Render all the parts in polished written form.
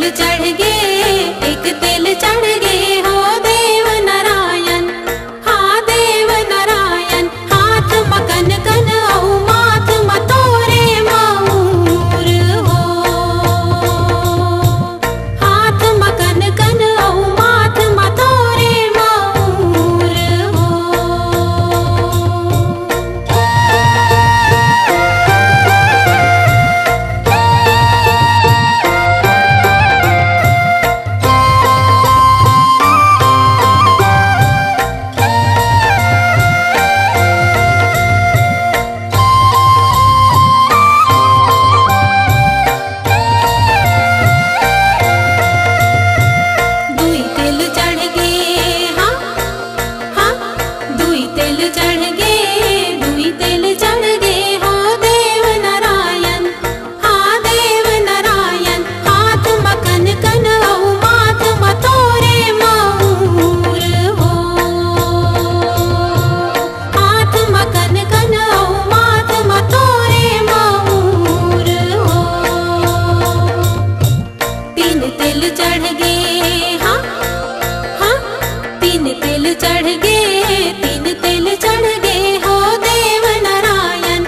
तिल चढ़ गे, एक तिल चढ़ गे हो देव नारायण। हाँ देव नारायण, हाथ मकन कन औ माथ मतोरे मऊर हो। हाथ मकन कन औ माथ मतोरे मऊर हो। चढ़ गे, तीन तिल चढ़ गे हो देव नारायण।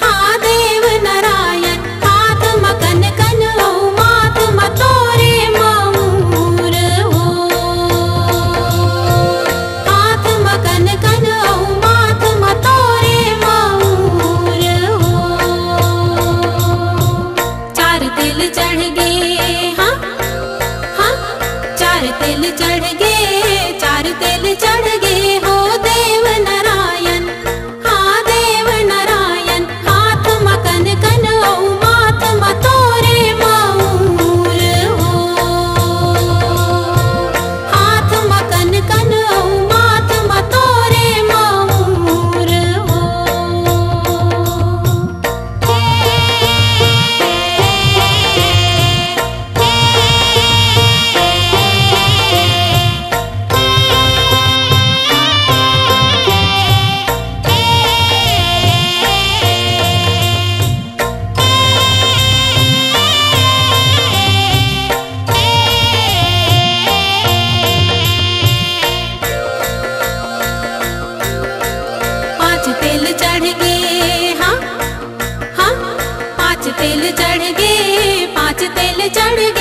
हाँ देव नारायण, हाथ मकन कन औ माथ मतोरे मऊर हो। हाथ मकन कन औ माथ मतोरे मऊर हो। चार तिल चढ़ गे, हाँ हाँ चार तिल चढ़ गे, चार तिल चढ़ गे हो देव नारायण। हाँ देव नारायण, हाथ मकन कन औ माथ मतोरे मऊर हो। हाथ मकन कन औ माथ मतोरे मऊर हो। तिल चढ़ गे, हाँ हाँ पाँच तिल चढ़ गे, पाँच तिल चढ़ गे।